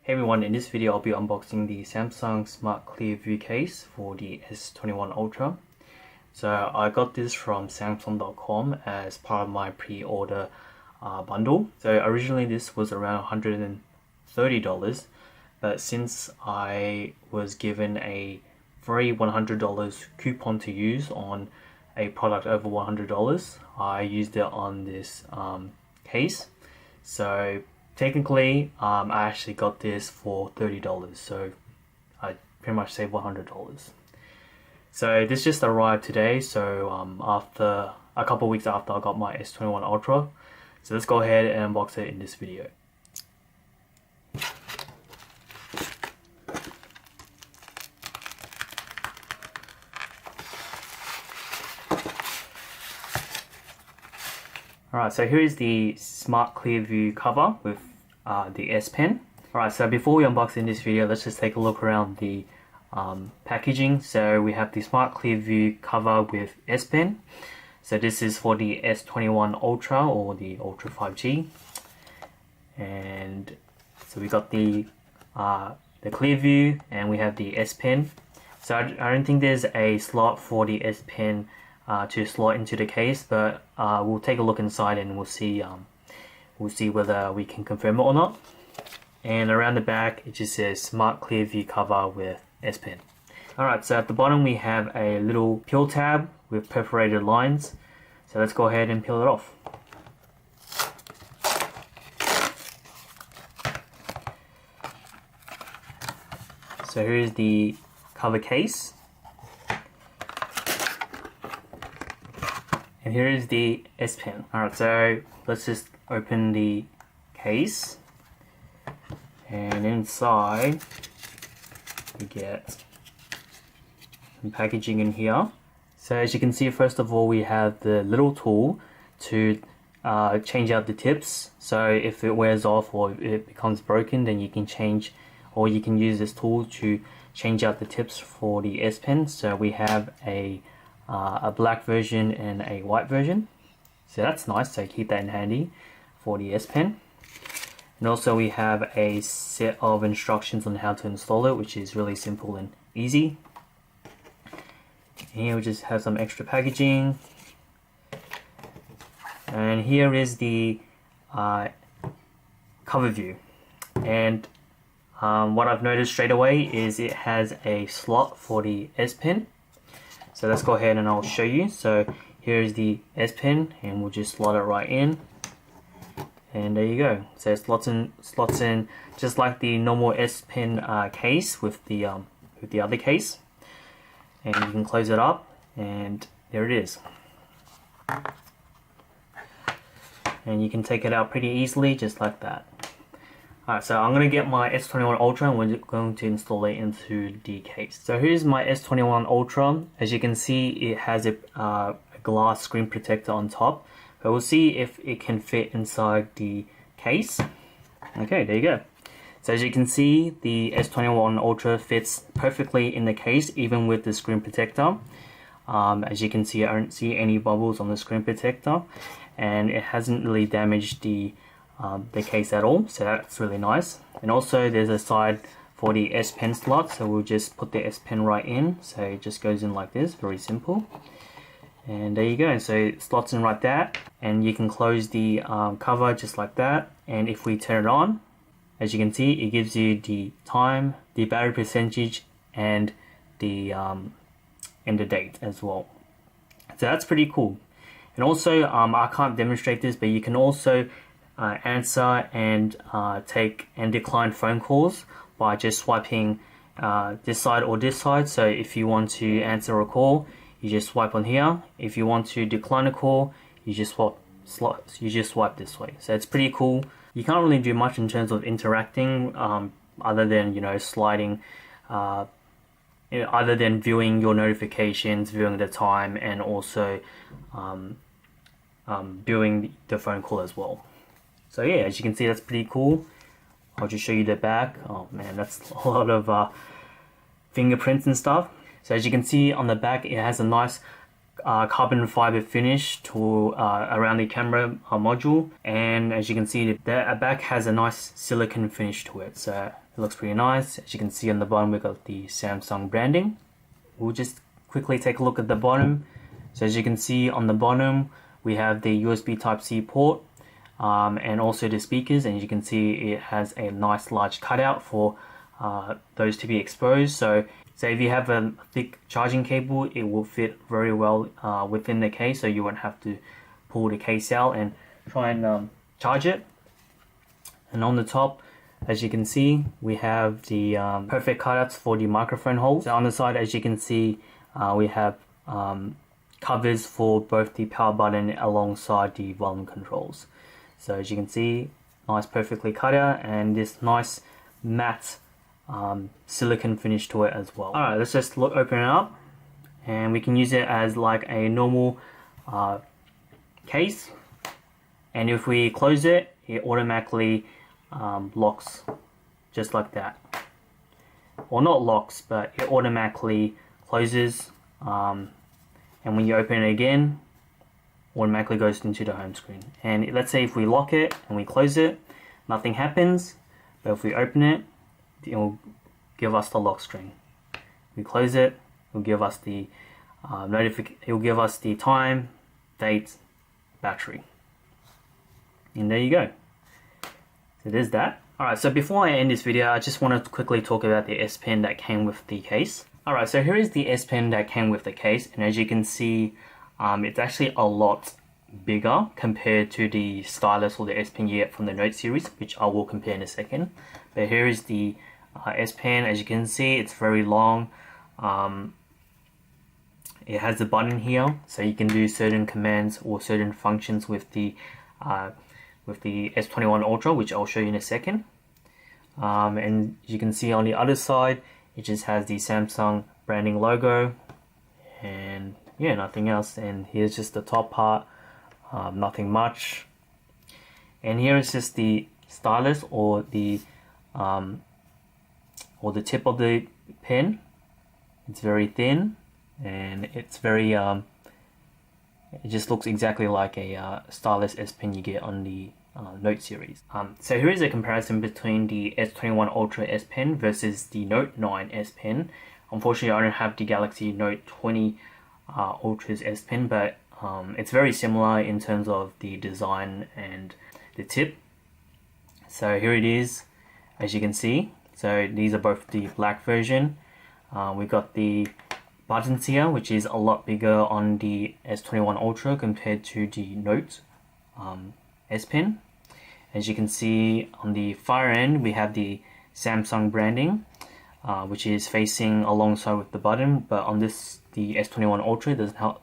Hey everyone, in this video I'll be unboxing the Samsung Smart Clear View case for the S21 Ultra. So I got this from Samsung.com as part of my pre-order bundle. So originally this was around $130, but since I was given a free $100 coupon to use on a product over $100, I used it on this case. So technically, I actually got this for $30, so I pretty much saved $100. So this just arrived today, so after a couple of weeks after I got my S21 Ultra. So let's go ahead and unbox it in this video. Alright, so here is the Smart Clear View cover with the S Pen. Alright, so before we unbox in this video, let's just take a look around the packaging. So we have the Smart Clear View cover with S Pen. So this is for the S21 Ultra or the Ultra 5G. And so we got the Clear View and we have the S Pen. So I don't think there's a slot for the S Pen to slot into the case, but we'll take a look inside and we'll see whether we can confirm it or not. And around the back it just says Smart Clear View cover with S Pen. Alright, so at the bottom we have a little peel tab with perforated lines. So let's go ahead and peel it off. So here's the cover case. And here is the S Pen. Alright, so let's just open the case. And inside we get some packaging in here. So as you can see, first of all we have the little tool to change out the tips. So if it wears off or if it becomes broken, then you can change, or you can use this tool to change out the tips for the S Pen. So we have a black version and a white version, so that's nice, so keep that in handy for the S Pen. And also we have a set of instructions on how to install it, which is really simple and easy. And here we just have some extra packaging, and here is the cover view. And what I've noticed straight away is it has a slot for the S Pen. So let's go ahead and I'll show you. So here's the S Pen and we'll just slot it right in. And there you go. So it slots in just like the normal S Pen case with the other case. And you can close it up and there it is. And you can take it out pretty easily just like that. Alright, so I'm going to get my S21 Ultra and we're going to install it into the case. So here's my S21 Ultra. As you can see, it has a glass screen protector on top. But we'll see if it can fit inside the case. Okay, there you go. So as you can see, the S21 Ultra fits perfectly in the case, even with the screen protector. As you can see, I don't see any bubbles on the screen protector. And it hasn't really damaged the case at all, so that's really nice. And also there's a side for the S Pen slot, so we'll just put the S Pen right in. So it just goes in like this, very simple. And there you go, so it slots in right there, and you can close the cover just like that. And if we turn it on, as you can see, it gives you the time, the battery percentage, and the date as well. So that's pretty cool. And also I can't demonstrate this, but you can also answer and take and decline phone calls by just swiping this side or this side. So if you want to answer a call, you just swipe on here. If you want to decline a call, you just swipe this way. So it's pretty cool. You can't really do much in terms of interacting other than, you know, sliding, other than viewing your notifications, viewing the time, and also viewing the phone call as well. So yeah, as you can see, that's pretty cool. I'll just show you the back. Oh man, that's a lot of fingerprints and stuff. So as you can see on the back, it has a nice carbon fiber finish to around the camera module, and as you can see, the back has a nice silicone finish to it, so it looks pretty nice. As you can see on the bottom, we've got the Samsung branding. We'll just quickly take a look at the bottom. So as you can see on the bottom, we have the USB Type-C port, and also the speakers, and you can see it has a nice large cutout for those to be exposed. So if you have a thick charging cable, it will fit very well within the case, so you won't have to pull the case out and try and charge it. And on the top, as you can see, we have the perfect cutouts for the microphone holes. So on the side, as you can see, we have covers for both the power button alongside the volume controls. So as you can see, nice perfectly cut out, and this nice matte silicone finish to it as well. Alright, let's just open it up, and we can use it as like a normal case, and if we close it, it automatically locks just like that. Well, not locks, but it automatically closes, and when you open it again, automatically goes into the home screen. And let's say if we lock it and we close it, nothing happens, but if we open it, it will give us the lock screen. We close it, it will give us the it will give us the time, date, battery, and there you go. So there's that. Alright, so before I end this video, I just want to quickly talk about the S Pen that came with the case. Alright, so here is the S Pen that came with the case, and as you can see, it's actually a lot bigger compared to the stylus or the S Pen you get from the Note series, which I will compare in a second. But here is the S Pen. As you can see, it's very long. It has a button here, so you can do certain commands or certain functions with the S21 Ultra, which I'll show you in a second. And you can see on the other side, it just has the Samsung branding logo, and yeah, nothing else. And here's just the top part, nothing much. And here is just the stylus or the tip of the pen. It's very thin, and it's very it just looks exactly like a stylus S Pen you get on the Note series. So here is a comparison between the S21 Ultra S Pen versus the Note 9 S Pen. Unfortunately, I don't have the Galaxy Note 20 Ultra's S Pen, but it's very similar in terms of the design and the tip. So here it is, as you can see. So these are both the black version. We've got the buttons here, which is a lot bigger on the S21 Ultra compared to the Note S Pen. As you can see on the far end, we have the Samsung branding, which is facing alongside with the button, but on the S21 Ultra,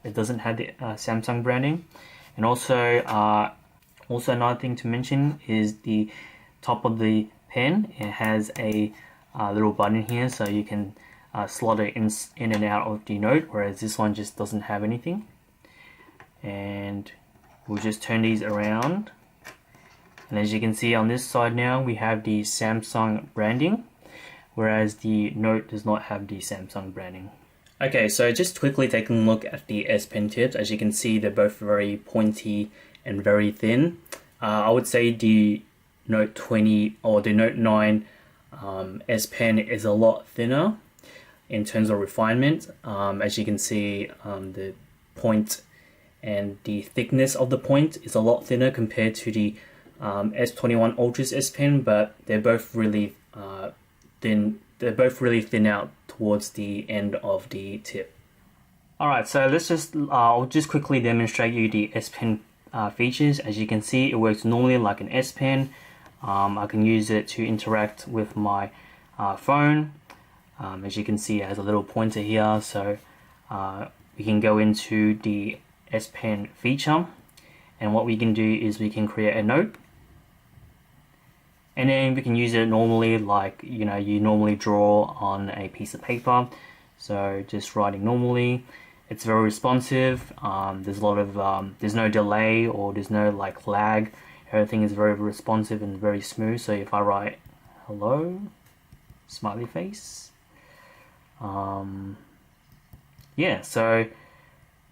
it doesn't have the Samsung branding. And also another thing to mention is the top of the pen. It has a little button here, so you can slot it in and out of the Note, whereas this one just doesn't have anything. And we'll just turn these around, and as you can see on this side now, we have the Samsung branding, whereas the Note does not have the Samsung branding. Okay, so just quickly taking a look at the S Pen tips. As you can see, they're both very pointy and very thin. I would say the Note 20 or the Note 9 S Pen is a lot thinner in terms of refinement. As you can see, the point and the thickness of the point is a lot thinner compared to the S21 Ultra's S Pen, but they're both really thin. They're both really thin out towards the end of the tip. Alright, so I'll just quickly demonstrate you the S Pen features. As you can see, it works normally like an S Pen. I can use it to interact with my phone. As you can see, it has a little pointer here, so we can go into the S Pen feature, and what we can do is we can create a note, and then we can use it normally like you normally draw on a piece of paper. So just writing normally. It's very responsive. There's a lot of there's no delay or there's no like lag. Everything is very responsive and very smooth. So if I write hello, smiley face, yeah, so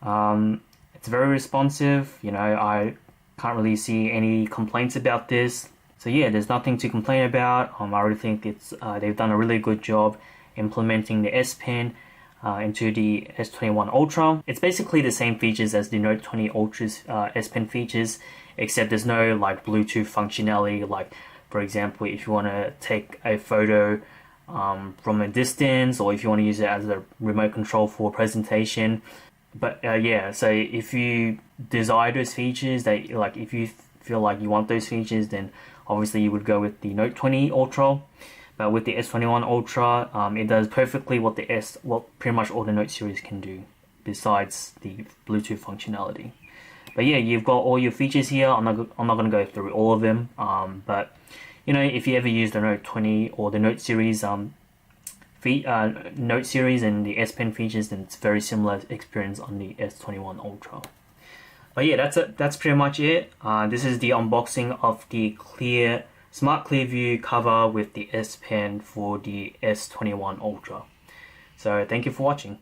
It's very responsive. You know, I can't really see any complaints about this. So yeah, there's nothing to complain about. I really think they've done a really good job implementing the S Pen into the S21 Ultra. It's basically the same features as the Note 20 Ultra's S Pen features, except there's no like Bluetooth functionality. Like, for example, if you want to take a photo from a distance, or if you want to use it as a remote control for presentation. But yeah, so if you desire those features, if you feel like you want those features, then obviously you would go with the Note 20 Ultra. But with the S21 Ultra, it does perfectly what pretty much all the Note series can do, besides the Bluetooth functionality. But yeah, you've got all your features here. I'm not going to go through all of them. But you know, if you ever use the Note 20 or the Note series, Note series and the S Pen features, then it's very similar experience on the S21 Ultra. But yeah, that's pretty much it. This is the unboxing of the Smart Clear View cover with the S Pen for the S21 Ultra. So thank you for watching.